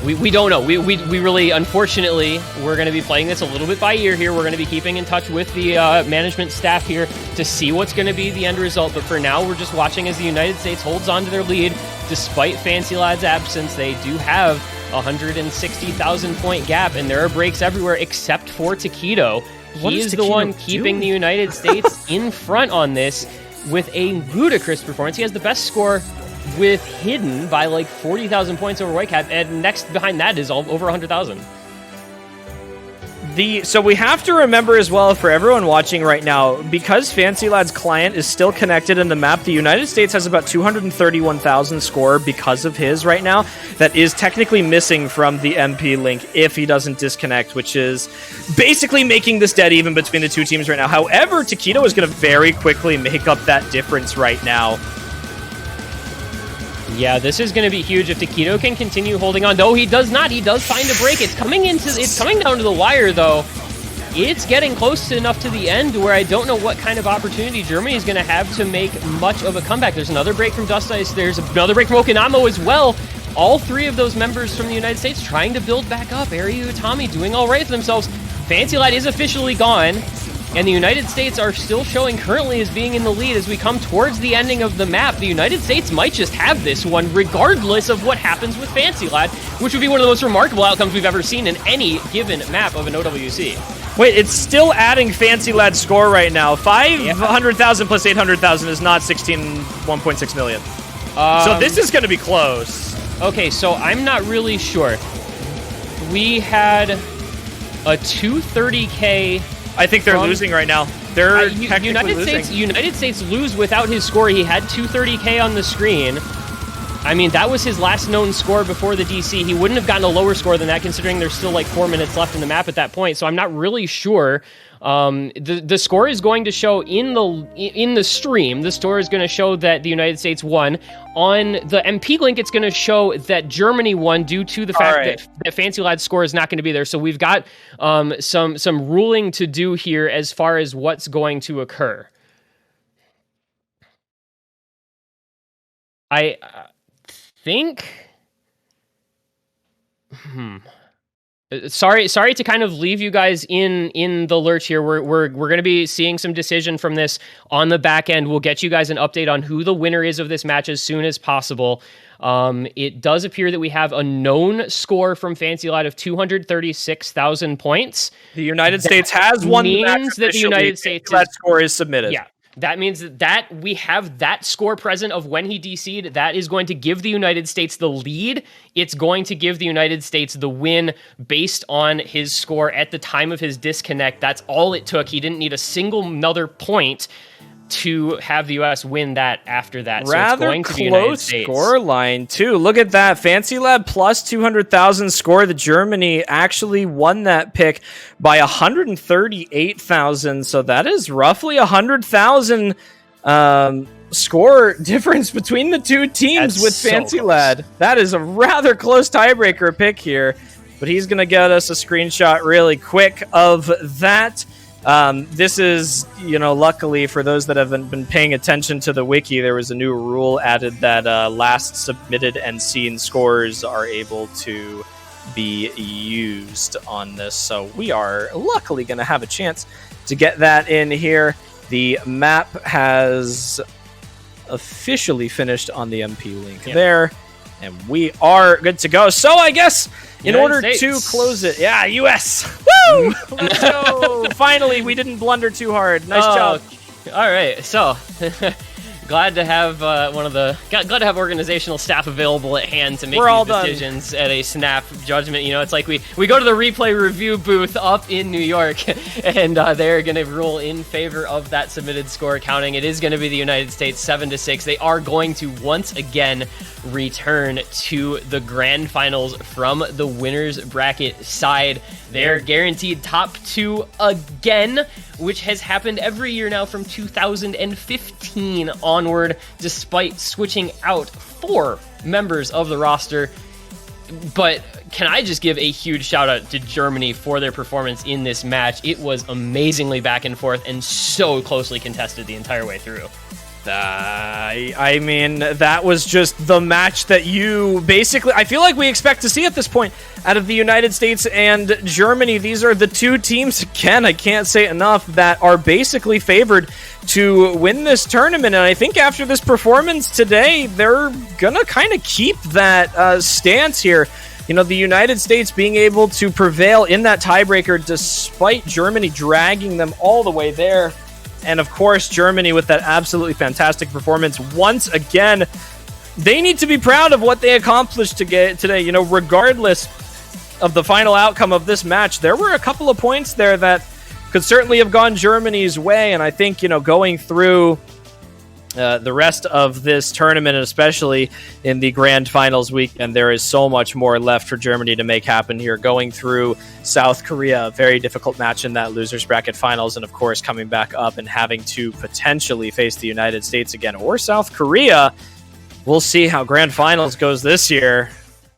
We don't know. We really, unfortunately, we're going to be playing this a little bit by ear here. We're going to be keeping in touch with the management staff here to see what's going to be the end result. But for now, we're just watching as the United States holds on to their lead. Despite Fancy Lad's absence, they do have a 160,000 point gap, and there are breaks everywhere except for Takedo. He is the one keeping the United States in front on this with a ludicrous performance. He has the best score with Hidden by like 40,000 points over Whitecap, and next behind that is all over 100,000. So we have to remember as well, for everyone watching right now, because Fancy Lad's client is still connected in the map, the United States has about 231,000 score because of his right now. That is technically missing from the MP link if he doesn't disconnect, which is basically making this dead even between the two teams right now. However, Takedo is going to very quickly make up that difference right now. Yeah, this is going to be huge if Takedo can continue holding on. No, he does not. He does find a break. It's coming down to the wire, though. It's getting close enough to the end where I don't know what kind of opportunity Germany is going to have to make much of a comeback. There's another break from Dust Ice. There's another break from Okinawa as well. All three of those members from the United States trying to build back up. Aryu and Tommy doing all right for themselves. Fancy Lad is officially gone. And the United States are still showing currently as being in the lead as we come towards the ending of the map. The United States might just have this one regardless of what happens with Fancy Lad, which would be one of the most remarkable outcomes we've ever seen in any given map of an OWC. Wait, it's still adding Fancy Lad's score right now. 500,000 plus 800,000 is not 1.6 million. So this is going to be close. Okay, so I'm not really sure. We had a 230K... I think they're losing right now. They're United States lose without his score. He had 230K on the screen. I mean, that was his last known score before the DC. He wouldn't have gotten a lower score than that, considering there's still like 4 minutes left in the map at that point. So I'm not really sure. The score is going to show in the stream. The score is going to show that the United States won. On the MP link, it's going to show that Germany won due to the fact that Fancy Lad's score is not going to be there. So we've got some ruling to do here as far as what's going to occur. I think. Sorry to kind of leave you guys in the lurch here. We're going to be seeing some decision from this on the back end. We'll get you guys an update on who the winner is of this match as soon as possible. It does appear that we have a known score from Fancy Lad of 236,000 points. The United States has won the match. Means that the United States score is submitted. Yeah. That means that we have that score present of when he DC'd. That is going to give the United States the lead. It's going to give the United States the win based on his score at the time of his disconnect. That's all it took. He didn't need a single another point to have the U.S. win that after that. Rather so it's going to the United States. Score line, too. Look at that. Fancy Lad plus 200,000 score. The Germany actually won that pick by 138,000. So that is roughly 100,000 score difference between the two teams. That's with Fancy so Lad. That is a rather close tiebreaker pick here. But he's going to get us a screenshot really quick of that. This is, luckily for those that haven't been paying attention to the wiki, there was a new rule added that last submitted and seen scores are able to be used on this. So we are luckily going to have a chance to get that in here. The map has officially finished on the MP link there, and we are good to go. So I guess in order to close it, US. Woo! Let's go. Finally, we didn't blunder too hard. Nice job. All right, so glad to have glad to have organizational staff available at hand to make these decisions at a snap judgment. You know, it's like we go to the replay review booth up in New York, and they're going to rule in favor of that submitted score counting. It is going to be the United States 7-6. They are going to once again return to the grand finals from the winners bracket side. They're guaranteed top 2 again, which has happened every year now from 2015 onward, despite switching out 4 members of the roster. But can I just give a huge shout out to Germany for their performance in this match? It was amazingly back and forth and so closely contested the entire way through. I mean, that was just the match that you basically, I feel like we expect to see at this point out of the United States and Germany. These are the 2 teams, again, I can't say enough, that are basically favored to win this tournament. And I think after this performance today, they're going to kind of keep that stance here. You know, the United States being able to prevail in that tiebreaker despite Germany dragging them all the way there. And of course, Germany with that absolutely fantastic performance. Once again, they need to be proud of what they accomplished today. You know, regardless of the final outcome of this match, there were a couple of points there that could certainly have gone Germany's way. And I think, you know, going through the rest of this tournament, and especially in the grand finals week, and there is so much more left for Germany to make happen here. Going through South Korea, a very difficult match in that losers bracket finals, and of course coming back up and having to potentially face the United States again or South Korea. We'll see how grand finals goes this year.